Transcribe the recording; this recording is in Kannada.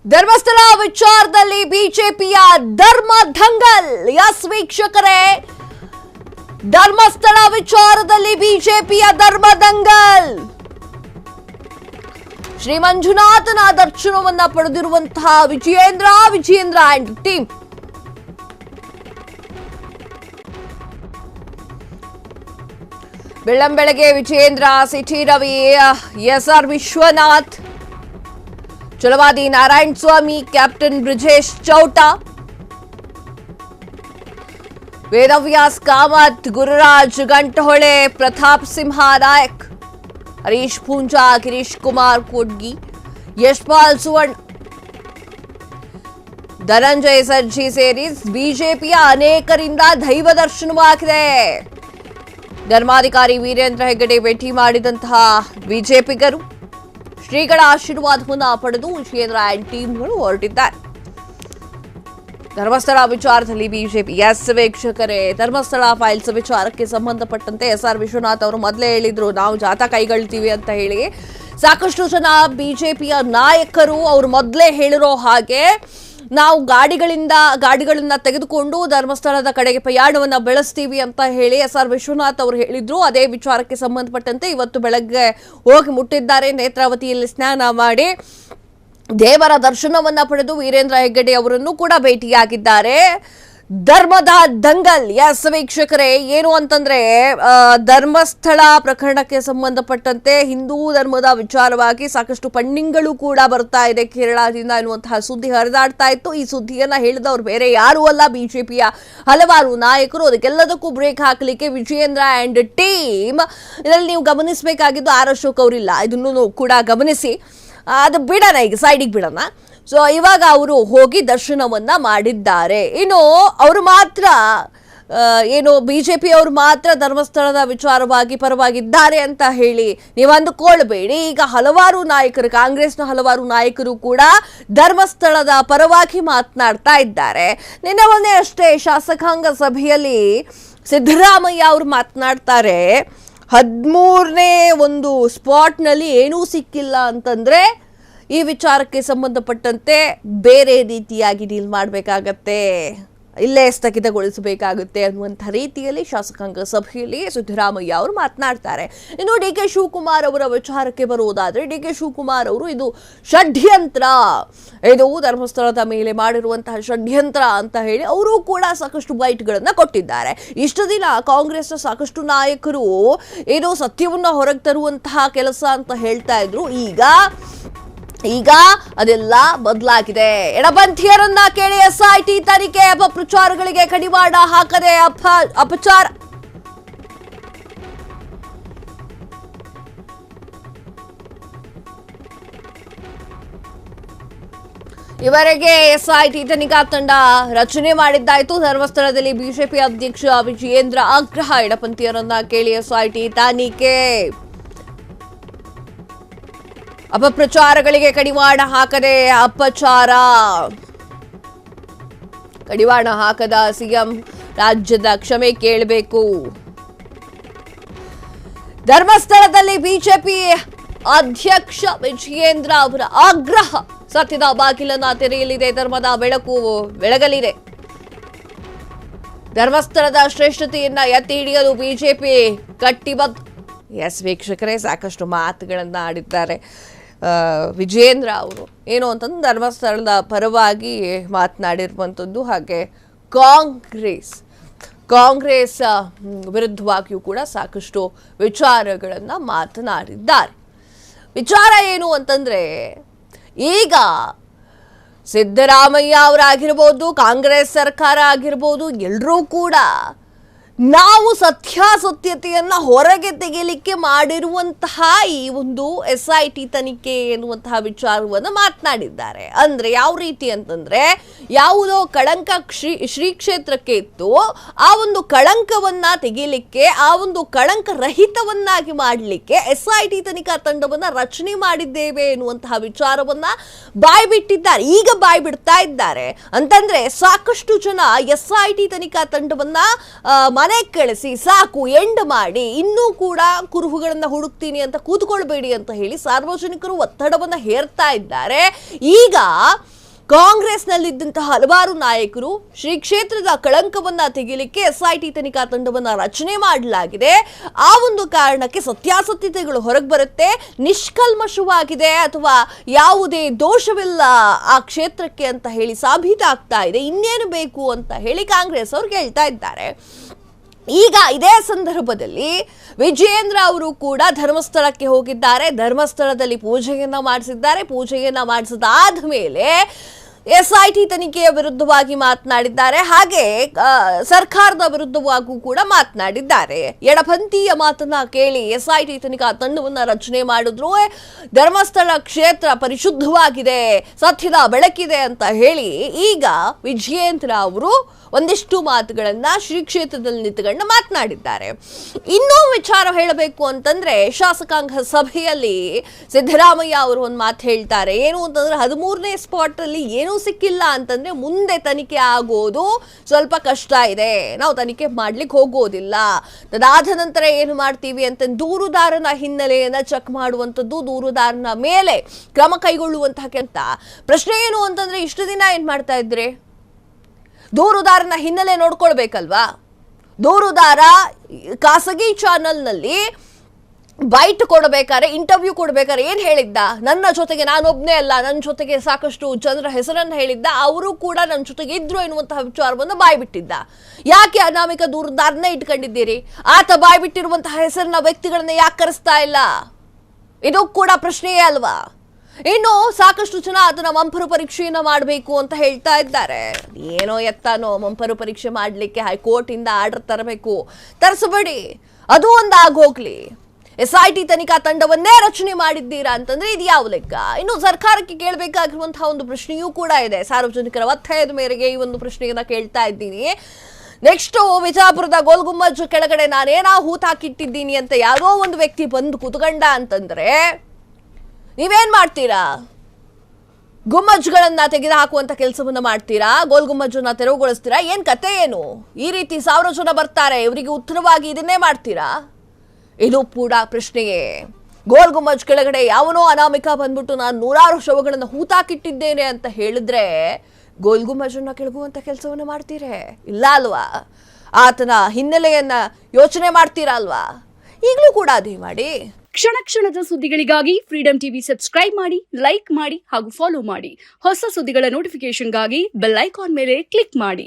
ಧರ್ಮಸ್ಥಳ ವಿಚಾರದಲ್ಲಿ ಬಿಜೆಪಿಯ ಧರ್ಮ ದಂಗಲ್. ಎಸ್ ವೀಕ್ಷಕರೇ, ಧರ್ಮಸ್ಥಳ ವಿಚಾರದಲ್ಲಿ ಬಿಜೆಪಿಯ ಧರ್ಮ ದಂಗಲ್. ಶ್ರೀ ಮಂಜುನಾಥನ ದರ್ಶನವನ್ನ ಪಡೆದಿರುವಂತಹ ವಿಜಯೇಂದ್ರ ಅಂಡ್ ಟೀಮ್ ಬೆಳ್ಳಂಬೆಳಗ್ಗೆ Vijayendra, CT Ravi, SR Vishwanath, Chalavadi Narayana Swamy, captain Brijesh Chowta, Vedavyas Kamath, Gururaj Gantihole, Pratap Simha Nayak, Harish Poonja, Girish Kumar Kodgi, Yashpal Suvarna, Dhananjaya Sarji ಸೇರಿ ಬಿಜೆಪಿಯ ಅನೇಕರಿಂದ ದೈವ ದರ್ಶನವಾಗಿದೆ. ಧರ್ಮಾಧಿಕಾರಿ ವೀರೇಂದ್ರ ಹೆಗ್ಗಡೆ ಭೇಟಿ ಮಾಡಿದಂತಹ ಬಿಜೆಪಿಗರು ಶ್ರೀಗಳ ಆಶೀರ್ವಾದವನ್ನು ಪಡೆದು ವಿಜಯೇಂದ್ರ ಅಂಡ್ ಟೀಮ್ಗಳು ಹೊರಟಿದ್ದಾರೆ. ಧರ್ಮಸ್ಥಳ ವಿಚಾರದಲ್ಲಿ ಬಿಜೆಪಿ. ಎಸ್ ವೀಕ್ಷಕರೇ, ಧರ್ಮಸ್ಥಳ ಫೈಲ್ಸ್ ವಿಚಾರಕ್ಕೆ ಸಂಬಂಧಪಟ್ಟಂತೆ ಎಸ್ಆರ್ ವಿಶ್ವನಾಥ್ ಅವರು ಮೊದಲೇ ಹೇಳಿದ್ರು, ನಾವು ಜಾಥಾ ಕೈಗೊಳ್ತೀವಿ ಅಂತ ಹೇಳಿ. ಸಾಕಷ್ಟು ಜನ ಬಿಜೆಪಿಯ ನಾಯಕರು ಅವರು ಮೊದಲೇ ಹೇಳಿರೋ ಹಾಗೆ ನಾವು ಗಾಡಿಗಳನ್ನ ತೆಗೆದುಕೊಂಡು ಧರ್ಮಸ್ಥಳದ ಕಡೆಗೆ ಪ್ರಯಾಣವನ್ನ ಬೆಳೆಸ್ತೀವಿ ಅಂತ ಹೇಳಿ ಎಸ್ಆರ್ ವಿಶ್ವನಾಥ್ ಅವರು ಹೇಳಿದ್ರು. ಅದೇ ವಿಚಾರಕ್ಕೆ ಸಂಬಂಧಪಟ್ಟಂತೆ ಇವತ್ತು ಬೆಳಗ್ಗೆ ಹೋಗಿ ಮುಟ್ಟಿದ್ದಾರೆ. ನೇತ್ರಾವತಿಯಲ್ಲಿ ಸ್ನಾನ ಮಾಡಿ ದೇವರ ದರ್ಶನವನ್ನ ಪಡೆದು ವೀರೇಂದ್ರ ಹೆಗ್ಗಡೆ ಅವರನ್ನು ಕೂಡ ಭೇಟಿಯಾಗಿದ್ದಾರೆ. ಧರ್ಮದ ದಂಗಲ್. ಎಸ್ ವೀಕ್ಷಕರೇ, ಏನು ಅಂತಂದ್ರೆ ಧರ್ಮಸ್ಥಳ ಪ್ರಕರಣಕ್ಕೆ ಸಂಬಂಧಪಟ್ಟಂತೆ ಹಿಂದೂ ಧರ್ಮದ ವಿಚಾರವಾಗಿ ಸಾಕಷ್ಟು ಫಂಡಿಂಗ್ಗಳು ಕೂಡ ಬರ್ತಾ ಇದೆ ಕೇರಳದಿಂದ ಎನ್ನುವಂತಹ ಸುದ್ದಿ ಹರಿದಾಡ್ತಾ ಇತ್ತು. ಈ ಸುದ್ದಿಯನ್ನ ಹೇಳಿದವರು ಬೇರೆ ಯಾರೂ ಅಲ್ಲ, ಬಿಜೆಪಿಯ ಹಲವಾರು ನಾಯಕರು. ಅದಕ್ಕೆಲ್ಲದಕ್ಕೂ ಬ್ರೇಕ್ ಹಾಕಲಿಕ್ಕೆ ವಿಜಯೇಂದ್ರ ಅಂಡ್ ಟೀಮ್. ಇದರಲ್ಲಿ ನೀವು ಗಮನಿಸಬೇಕಾಗಿದ್ದು ಆರ್ ಅಶೋಕ್ ಅವರಿಲ್ಲ, ಇದನ್ನು ಕೂಡ ಗಮನಿಸಿ. ಅದು ಬಿಡೋಣ, ಈಗ ಸೈಡಿಗೆ ಬಿಡೋಣ. ಸೊ ಇವಾಗ ಅವರು ಹೋಗಿ ದರ್ಶನವನ್ನ ಮಾಡಿದ್ದಾರೆ. ಇನ್ನು ಅವರು ಮಾತ್ರ ಬಿಜೆಪಿ ಅವರು ಮಾತ್ರ ಧರ್ಮಸ್ಥಳದ ವಿಚಾರವಾಗಿ ಪರವಾಗಿದ್ದಾರೆ ಅಂತ ಹೇಳಿ ನೀವು ಅಂದುಕೊಳ್ಬೇಡಿ. ಈಗ ಹಲವಾರು ನಾಯಕರು, ಕಾಂಗ್ರೆಸ್ನ ಹಲವಾರು ನಾಯಕರು ಕೂಡ ಧರ್ಮಸ್ಥಳದ ಪರವಾಗಿ ಮಾತನಾಡ್ತಾ ಇದ್ದಾರೆ. ನಿನ್ನೆ ಮೊನ್ನೆ ಅಷ್ಟೇ ಶಾಸಕಾಂಗ ಸಭೆಯಲ್ಲಿ ಸಿದ್ದರಾಮಯ್ಯ ಅವರು ಮಾತನಾಡ್ತಾರೆ, 13ನೇ ಒಂದು ಸ್ಪಾಟ್ನಲ್ಲಿ ಏನೂ ಸಿಕ್ಕಿಲ್ಲ ಅಂತಂದ್ರೆ ಈ ವಿಚಾರಕ್ಕೆ ಸಂಬಂಧಪಟ್ಟಂತೆ ಬೇರೆ ರೀತಿಯಾಗಿ ಡೀಲ್ ಮಾಡಬೇಕಾಗತ್ತೆ, ಇಲ್ಲೇ ಸ್ಥಗಿತಗೊಳಿಸಬೇಕಾಗುತ್ತೆ ಅನ್ನುವಂಥ ರೀತಿಯಲ್ಲಿ ಶಾಸಕಾಂಗ ಸಭೆಯಲ್ಲಿ ಸಿದ್ದರಾಮಯ್ಯ ಅವರು ಮಾತನಾಡ್ತಾರೆ. ಇನ್ನು ಡಿ ಕೆ ಶಿವಕುಮಾರ್ ಅವರ ವಿಚಾರಕ್ಕೆ ಬರುವುದಾದ್ರೆ, ಡಿ ಕೆ ಶಿವಕುಮಾರ್ ಅವರು ಇದು ಷಡ್ಯಂತ್ರ, ಇದು ಧರ್ಮಸ್ಥಳದ ಮೇಲೆ ಮಾಡಿರುವಂತಹ ಷಡ್ಯಂತ್ರ ಅಂತ ಹೇಳಿ ಅವರು ಕೂಡ ಸಾಕಷ್ಟು ಬೈಟ್ಗಳನ್ನ ಕೊಟ್ಟಿದ್ದಾರೆ. ಇಷ್ಟು ದಿನ ಕಾಂಗ್ರೆಸ್ನ ಸಾಕಷ್ಟು ನಾಯಕರು ಇದು ಸತ್ಯವನ್ನ ಹೊರಗೆ ತರುವಂತಹ ಕೆಲಸ ಅಂತ ಹೇಳ್ತಾ ಇದ್ರು. ಈಗ ಅದೆಲ್ಲ ಬದಲಾಗಿದೆ. ಎಡಪಂಥೀಯರನ್ನ ಕೇಳಿ ಎಸ್ಐಟಿ ತನಿಖೆ, ಅಪಪ್ರಚಾರಗಳಿಗೆ ಕಡಿವಾಣ ಹಾಕದೆ ಅಪಚಾರ. ಇವರೆಗೆ ಎಸ್ಐಟಿ ತನಿಖಾ ತಂಡ ರಚನೆ ಮಾಡಿದ್ದಾಯಿತು. ಧರ್ಮಸ್ಥಳದಲ್ಲಿ ಬಿಜೆಪಿ ಅಧ್ಯಕ್ಷ ವಿಜಯೇಂದ್ರ ಆಗ್ರಹ, ಎಡಪಂಥೀಯರನ್ನ ಕೇಳಿ ಎಸ್ಐಟಿ ತನಿಖೆ, ಅಪಪ್ರಚಾರಗಳಿಗೆ ಕಡಿವಾಣ ಹಾಕದೆ ಅಪಚಾರ. ಕಡಿವಾಣ ಹಾಕದ ಸಿಎಂ ರಾಜ್ಯದ ಕ್ಷಮೆ ಕೇಳಬೇಕು. ಧರ್ಮಸ್ಥಳದಲ್ಲಿ ಬಿಜೆಪಿ ಅಧ್ಯಕ್ಷ ವಿಜಯೇಂದ್ರ ಅವರ ಆಗ್ರಹ. ಸತ್ಯದ ಬಾಗಿಲನ್ನ ತೆರೆಯಲಿದೆ, ಧರ್ಮದ ಬೆಳಕು ಬೆಳಗಲಿದೆ. ಧರ್ಮಸ್ಥಳದ ಶ್ರೇಷ್ಠತೆಯನ್ನ ಎತ್ತಿ ಹಿಡಿಯಲು ಬಿಜೆಪಿ ಕಟ್ಟಿಬದ್ಧ. ಎಸ್ ವೀಕ್ಷಕರೇ, ಸಾಕಷ್ಟು ಮಾತುಗಳನ್ನ ಆಡಿದ್ದಾರೆ ವಿಜಯೇಂದ್ರ ಅವರು. ಏನು ಅಂತಂದ್ರೆ ಧರ್ಮಸ್ಥಳದ ಪರವಾಗಿ ಮಾತನಾಡಿರುವಂಥದ್ದು, ಹಾಗೆ ಕಾಂಗ್ರೆಸ್ ವಿರುದ್ಧವಾಗಿಯೂ ಕೂಡ ಸಾಕಷ್ಟು ವಿಚಾರಗಳನ್ನು ಮಾತನಾಡಿದ್ದಾರೆ. ವಿಚಾರ ಏನು ಅಂತಂದ್ರೆ, ಈಗ ಸಿದ್ದರಾಮಯ್ಯ ಅವರಾಗಿರ್ಬೋದು, ಕಾಂಗ್ರೆಸ್ ಸರ್ಕಾರ ಆಗಿರ್ಬೋದು, ಎಲ್ಲರೂ ಕೂಡ ನಾವು ಸತ್ಯಾಸತ್ಯತೆಯನ್ನ ಹೊರಗೆ ತೆಗೆಯಲಿಕ್ಕೆ ಮಾಡಿರುವಂತಹ ಈ ಒಂದು ಎಸ್ಐಟಿ ತನಿಖೆ ಎನ್ನುವಂತಹ ವಿಚಾರವನ್ನು ಮಾತನಾಡಿದ್ದಾರೆ. ಅಂದ್ರೆ ಯಾವ ರೀತಿ ಅಂತಂದ್ರೆ, ಯಾವುದೋ ಕಳಂಕ ಶ್ರೀ ಕ್ಷೇತ್ರಕ್ಕೆ ಇತ್ತು, ಆ ಒಂದು ಕಳಂಕವನ್ನ ತೆಗೆಯಲಿಕ್ಕೆ, ಆ ಒಂದು ಕಳಂಕ ರಹಿತವನ್ನಾಗಿ ಮಾಡಲಿಕ್ಕೆ ಎಸ್ಐಟಿ ತನಿಖಾ ತಂಡವನ್ನ ರಚನೆ ಮಾಡಿದ್ದೇವೆ ಎನ್ನುವಂತಹ ವಿಚಾರವನ್ನ ಬಾಯ್ಬಿಟ್ಟಿದ್ದಾರೆ. ಈಗ ಬಾಯ್ಬಿಡ್ತಾ ಇದ್ದಾರೆ ಅಂತಂದ್ರೆ, ಸಾಕಷ್ಟು ಜನ ಎಸ್ಐಟಿ ತನಿಖಾ ತಂಡವನ್ನ ಮನೆ ಕಳಿಸಿ ಸಾಕು ಎಂಡ್ ಮಾಡಿ, ಇನ್ನೂ ಕೂಡ ಕುರುಹುಗಳನ್ನ ಹುಡುಕ್ತೀನಿ ಅಂತ ಕೂತ್ಕೊಳ್ಬೇಡಿ ಅಂತ ಹೇಳಿ ಸಾರ್ವಜನಿಕರು ಒತ್ತಡವನ್ನ ಹೇರ್ತಾ ಇದ್ದಾರೆ. ಈಗ ಕಾಂಗ್ರೆಸ್ನಲ್ಲಿದ್ದಂತಹ ಹಲವಾರು ನಾಯಕರು ಶ್ರೀ ಕ್ಷೇತ್ರದ ಕಳಂಕವನ್ನ ತೆಗೆಯಲಿಕ್ಕೆ SIT ತನಿಖಾ ತಂಡವನ್ನ ರಚನೆ ಮಾಡಲಾಗಿದೆ. ಆ ಒಂದು ಕಾರಣಕ್ಕೆ ಸತ್ಯಾಸತ್ಯತೆಗಳು ಹೊರಗೆ ಬರುತ್ತೆ, ನಿಷ್ಕಲ್ಮಶವಾಗಿದೆ ಅಥವಾ ಯಾವುದೇ ದೋಷವಿಲ್ಲ ಆ ಕ್ಷೇತ್ರಕ್ಕೆ ಅಂತ ಹೇಳಿ ಸಾಬೀತಾಗ್ತಾ ಇದೆ. ಇನ್ನೇನು ಬೇಕು ಅಂತ ಹೇಳಿ ಕಾಂಗ್ರೆಸ್ ಅವ್ರು ಹೇಳ್ತಾ ಇದ್ದಾರೆ. ಈಗ ಇದೇ ಸಂದರ್ಭದಲ್ಲಿ ವಿಜಯೇಂದ್ರ ಅವರು ಕೂಡ ಧರ್ಮಸ್ಥಳಕ್ಕೆ ಹೋಗಿದ್ದಾರೆ. ಧರ್ಮಸ್ಥಳದಲ್ಲಿ ಪೂಜೆಯನ್ನ ಮಾಡಿಸಿದ್ದಾರೆ. ಪೂಜೆಯನ್ನ ಮಾಡಿಸಿದಾದ ಮೇಲೆ SIT ತನಿಖೆಯ ವಿರುದ್ಧವಾಗಿ ಮಾತನಾಡಿದ್ದಾರೆ. ಹಾಗೆ ಸರ್ಕಾರದ ವಿರುದ್ಧವಾಗೂ ಕೂಡ ಮಾತನಾಡಿದ್ದಾರೆ. ಎಡಪಂಥೀಯ ಮಾತನ್ನ ಕೇಳಿ SIT ತನಿಖಾ ತಂಡವನ್ನ ರಚನೆ ಮಾಡಿದ್ರು. ಧರ್ಮಸ್ಥಳ ಕ್ಷೇತ್ರ ಪರಿಶುದ್ಧವಾಗಿದೆ, ಸತ್ಯದ ಬೆಳಕಿದೆ ಅಂತ ಹೇಳಿ ಈಗ ವಿಜಯೇಂದ್ರ ಅವರು ಒಂದಿಷ್ಟು ಮಾತುಗಳನ್ನ ಶ್ರೀ ಕ್ಷೇತ್ರದಲ್ಲಿ ನಿಂತುಕೊಂಡು ಮಾತನಾಡಿದ್ದಾರೆ. ಇನ್ನೂ ವಿಚಾರ ಹೇಳಬೇಕು ಅಂತಂದ್ರೆ ಶಾಸಕಾಂಗ ಸಭೆಯಲ್ಲಿ ಸಿದ್ದರಾಮಯ್ಯ ಅವರು ಒಂದು ಮಾತು ಹೇಳ್ತಾರೆ. ಏನು ಅಂತಂದ್ರೆ 13ನೇ ಸ್ಪಾಟ್ ಅಲ್ಲಿ ಏನೂ ಸಿಕ್ಕಿಲ್ಲ ಅಂತಂದ್ರೆ ಮುಂದೆ ತನಿಖೆ ಆಗೋದು ಸ್ವಲ್ಪ ಕಷ್ಟ ಇದೆ, ನಾವು ತನಿಖೆ ಮಾಡ್ಲಿಕ್ಕೆ ಹೋಗೋದಿಲ್ಲ. ಅದಾದ ನಂತರ ಏನು ಮಾಡ್ತೀವಿ ಅಂತ ದೂರುದಾರನ ಹಿನ್ನೆಲೆಯನ್ನ ಚೆಕ್ ಮಾಡುವಂಥದ್ದು, ದೂರುದಾರನ ಮೇಲೆ ಕ್ರಮ ಕೈಗೊಳ್ಳುವಂತಹ ಕೆಲಸ. ಪ್ರಶ್ನೆ ಏನು ಅಂತಂದ್ರೆ ಇಷ್ಟು ದಿನ ಏನ್ ಮಾಡ್ತಾ ಇದ್ರೆ ದೂರುದಾರನ ಹಿನ್ನೆಲೆ ನೋಡ್ಕೊಳ್ಬೇಕಲ್ವಾ? ದೂರುದಾರ ಖಾಸಗಿ ಚಾನೆಲ್ನಲ್ಲಿ ಬೈಟ್ ಕೊಡಬೇಕಾದ್ರೆ, ಇಂಟರ್ವ್ಯೂ ಕೊಡಬೇಕಾದ್ರೆ ಏನ್ ಹೇಳಿದ್ದ? ನನ್ನ ಜೊತೆಗೆ ನಾನೊಬ್ನೇ ಅಲ್ಲ, ನನ್ನ ಜೊತೆಗೆ ಸಾಕಷ್ಟು ಜನರ ಹೆಸರನ್ನು ಹೇಳಿದ್ದ, ಅವರು ಕೂಡ ನನ್ನ ಜೊತೆಗೆ ಇದ್ರು ಎನ್ನುವಂತಹ ವಿಚಾರವನ್ನು ಬಾಯ್ಬಿಟ್ಟಿದ್ದ. ಯಾಕೆ ಅನಾಮಿಕ ದೂರುದಾರನೇ ಇಟ್ಕೊಂಡಿದ್ದೀರಿ? ಆತ ಬಾಯ್ಬಿಟ್ಟಿರುವಂತಹ ಹೆಸರಿನ ವ್ಯಕ್ತಿಗಳನ್ನ ಯಾಕೆ ಕರೆಸ್ತಾ ಇಲ್ಲ? ಇದು ಕೂಡ ಪ್ರಶ್ನೆಯೇ ಅಲ್ವಾ? ಇನ್ನು ಸಾಕಷ್ಟು ಜನ ಅದನ್ನ ಮಂಪರು ಪರೀಕ್ಷೆಯನ್ನ ಮಾಡಬೇಕು ಅಂತ ಹೇಳ್ತಾ ಇದ್ದಾರೆ. ಏನೋ ಎತ್ತಾನೋ ಮಂಪರು ಪರೀಕ್ಷೆ ಮಾಡಲಿಕ್ಕೆ ಹೈಕೋರ್ಟ್ ಇಂದ ಆರ್ಡರ್ ತರಬೇಕು, ತರಿಸಬೇಡಿ, ಅದು ಒಂದು ಆಗೋಗ್ಲಿ. SIT ತನಿಖಾ ತಂಡವನ್ನೇ ರಚನೆ ಮಾಡಿದ್ದೀರಾ ಅಂತಂದ್ರೆ ಇದು ಯಾವ ಲೆಕ್ಕ? ಇನ್ನು ಸರ್ಕಾರಕ್ಕೆ ಕೇಳಬೇಕಾಗಿರುವಂತಹ ಒಂದು ಪ್ರಶ್ನೆಯೂ ಕೂಡ ಇದೆ. ಸಾರ್ವಜನಿಕರ ಒತ್ತಾಯದ ಮೇರೆಗೆ ಈ ಒಂದು ಪ್ರಶ್ನೆಯನ್ನ ಕೇಳ್ತಾ ಇದ್ದೀನಿ. ನೆಕ್ಸ್ಟ್ ವಿಜಯಪುರದ ಗೋಲ್ಗುಮ್ಮಜ್ ಕೆಳಗಡೆ ನಾನೇನಾ ಹೂತ್ ಹಾಕಿಟ್ಟಿದ್ದೀನಿ ಅಂತ ಯಾವುದೋ ಒಂದು ವ್ಯಕ್ತಿ ಬಂದು ಕುತ್ಕೊಂಡ ಅಂತಂದ್ರೆ ನೀವೇನ್ ಮಾಡ್ತೀರಾ? ಗುಮ್ಮಜ್ಗಳನ್ನ ತೆಗೆದು ಹಾಕುವಂತ ಕೆಲಸವನ್ನ ಮಾಡ್ತೀರಾ? ಗೋಲ್ ಗುಮ್ಮಜ್ಜನ್ನ ತೆರವುಗೊಳಿಸ್ತೀರಾ? ಏನ್ ಕತೆ ಏನು? ಈ ರೀತಿ 1000 ಜನ ಬರ್ತಾರೆ, ಇವರಿಗೆ ಉತ್ತರವಾಗಿ ಇದನ್ನೇ ಮಾಡ್ತೀರಾ? ಇದು ಕೂಡ ಪ್ರಶ್ನೆಯೇ. ಗೋಲ್ ಗುಮ್ಮಜ್ ಕೆಳಗಡೆ ಯಾವನೋ ಅನಾಮಿಕ ಬಂದ್ಬಿಟ್ಟು ನಾನು 100 ಶವಗಳನ್ನು ಹೂತಾಕಿಟ್ಟಿದ್ದೇನೆ ಅಂತ ಹೇಳಿದ್ರೆ ಗೋಲ್ ಗುಮ್ಮಜನ್ನ ಕೆಳಗುವಂತ ಕೆಲಸವನ್ನ ಮಾಡ್ತೀರೇ? ಇಲ್ಲ ಅಲ್ವಾ? ಆತನ ಹಿನ್ನೆಲೆಯನ್ನ ಯೋಚನೆ ಮಾಡ್ತೀರಾ ಅಲ್ವಾ? ಈಗಲೂ ಕೂಡ ಅದೇ ಮಾಡಿ. ಕ್ಷಣ ಕ್ಷಣದ ಸುದ್ದಿಗಳಿಗಾಗಿ ಫ್ರೀಡಂ ಟಿವಿ ಸಬ್ಸ್ಕ್ರೈಬ್ ಮಾಡಿ, ಲೈಕ್ ಮಾಡಿ ಹಾಗೂ ಫಾಲೋ ಮಾಡಿ. ಹೊಸ ಸುದ್ದಿಗಳ ನೋಟಿಫಿಕೇಶನ್ಗಾಗಿ ಬೆಲ್ ಐಕಾನ್ ಮೇಲೆ ಕ್ಲಿಕ್ ಮಾಡಿ.